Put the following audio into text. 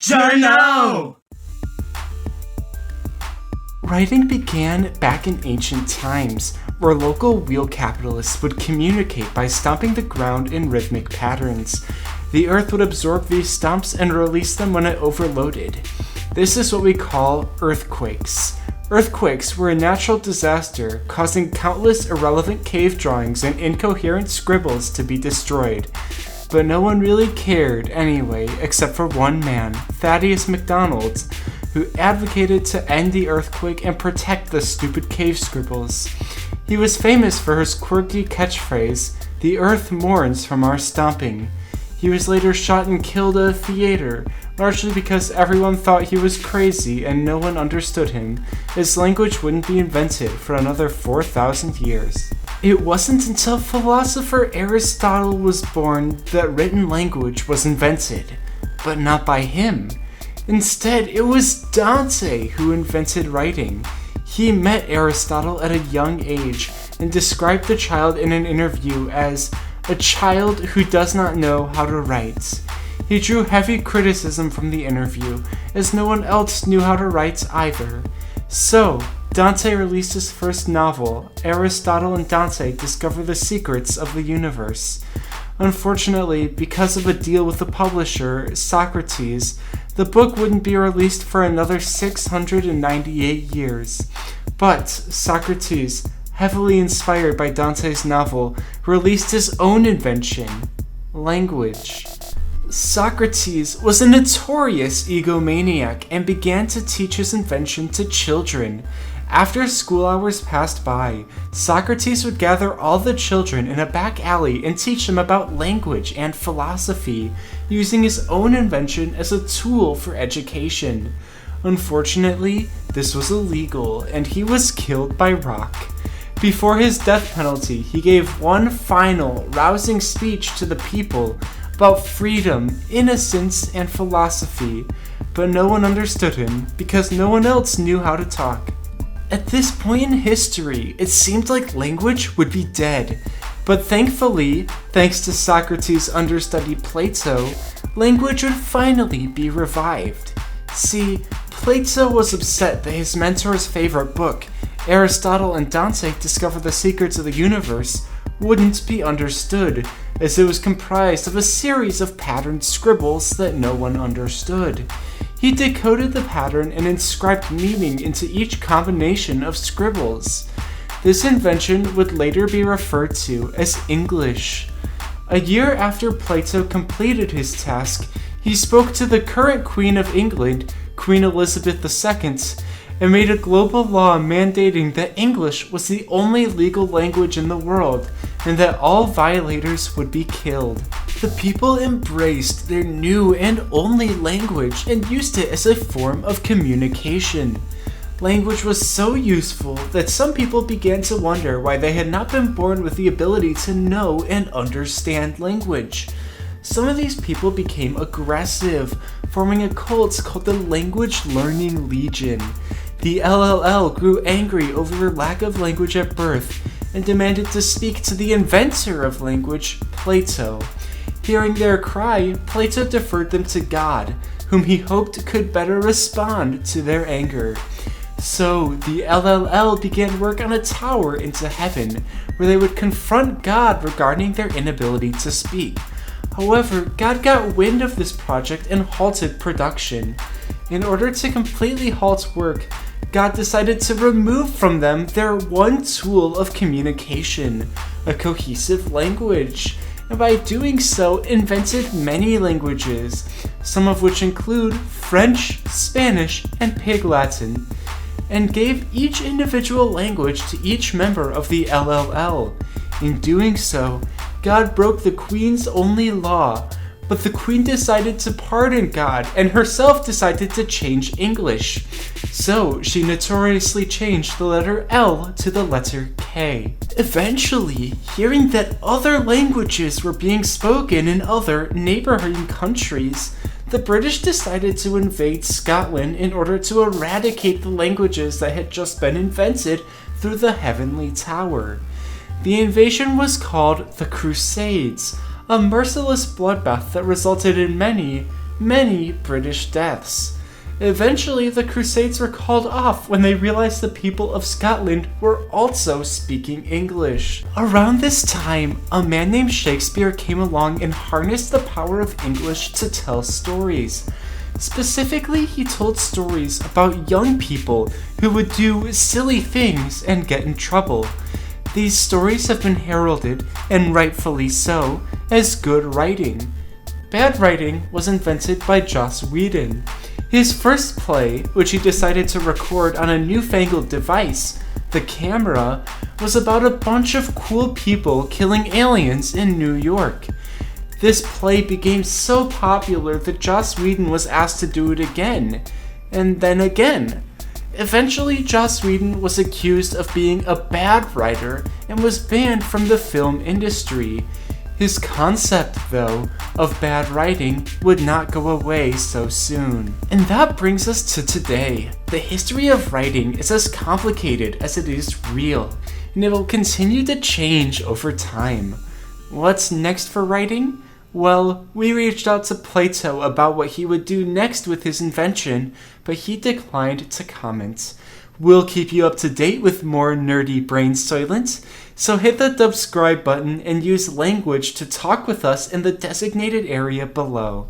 Journal! Writing began back in ancient times, where local wheel capitalists would communicate by stomping the ground in rhythmic patterns. The earth would absorb these stomps and release them when it overloaded. This is what we call earthquakes. Earthquakes were a natural disaster, causing countless irrelevant cave drawings and incoherent scribbles to be destroyed. But no one really cared anyway, except for one man, Thaddeus MacDonald, who advocated to end the earthquake and protect the stupid cave scribbles. He was famous for his quirky catchphrase, "The earth mourns from our stomping." He was later shot and killed at a theater, largely because everyone thought he was crazy and no one understood him. His language wouldn't be invented for another 4,000 years. It wasn't until philosopher Aristotle was born that written language was invented, but not by him. Instead, it was Dante who invented writing. He met Aristotle at a young age and described the child in an interview as a child who does not know how to write. He drew heavy criticism from the interview, as no one else knew how to write either. So, Dante released his first novel, Aristotle and Dante Discover the Secrets of the Universe. Unfortunately, because of a deal with the publisher, Socrates, the book wouldn't be released for another 698 years. But Socrates, heavily inspired by Dante's novel, released his own invention, language. Socrates was a notorious egomaniac and began to teach his invention to children. After school hours passed by, Socrates would gather all the children in a back alley and teach them about language and philosophy, using his own invention as a tool for education. Unfortunately, this was illegal, and he was killed by rock. Before his death penalty, he gave one final, rousing speech to the people about freedom, innocence, and philosophy, but no one understood him because no one else knew how to talk. At this point in history, it seemed like language would be dead, but thankfully, thanks to Socrates' understudy Plato, language would finally be revived. See, Plato was upset that his mentor's favorite book, Aristotle and Dante Discover the Secrets of the Universe, wouldn't be understood, as it was comprised of a series of patterned scribbles that no one understood. He decoded the pattern and inscribed meaning into each combination of scribbles. This invention would later be referred to as English. A year after Plato completed his task, he spoke to the current Queen of England, Queen Elizabeth II, and made a global law mandating that English was the only legal language in the world, and that all violators would be killed. The people embraced their new and only language and used it as a form of communication. Language was so useful that some people began to wonder why they had not been born with the ability to know and understand language. Some of these people became aggressive, forming a cult called the Language Learning Legion. The LLL grew angry over lack of language at birth and demanded to speak to the inventor of language, Plato. Hearing their cry, Plato deferred them to God, whom he hoped could better respond to their anger. So, the LLL began work on a tower into heaven, where they would confront God regarding their inability to speak. However, God got wind of this project and halted production. In order to completely halt work, God decided to remove from them their one tool of communication, a cohesive language, and by doing so invented many languages, some of which include French, Spanish, and Pig Latin, and gave each individual language to each member of the LLL. In doing so, God broke the Queen's only law, but the Queen decided to pardon God and herself decided to change English. So she notoriously changed the letter L to the letter K. Eventually, hearing that other languages were being spoken in other neighboring countries, the British decided to invade Scotland in order to eradicate the languages that had just been invented through the Heavenly Tower. The invasion was called the Crusades, a merciless bloodbath that resulted in many, many British deaths. Eventually, the Crusades were called off when they realized the people of Scotland were also speaking English. Around this time, a man named Shakespeare came along and harnessed the power of English to tell stories. Specifically, he told stories about young people who would do silly things and get in trouble. These stories have been heralded, and rightfully so, as good writing. Bad writing was invented by Joss Whedon. His first play, which he decided to record on a newfangled device, the camera, was about a bunch of cool people killing aliens in New York. This play became so popular that Joss Whedon was asked to do it again, and then again. Eventually, Joss Whedon was accused of being a bad writer and was banned from the film industry. His concept, though, of bad writing would not go away so soon. And that brings us to today. The history of writing is as complicated as it is real, and it will continue to change over time. What's next for writing? Well, we reached out to Plato about what he would do next with his invention, but he declined to comment. We'll keep you up to date with more nerdy brain soylent, so hit the subscribe button and use language to talk with us in the designated area below.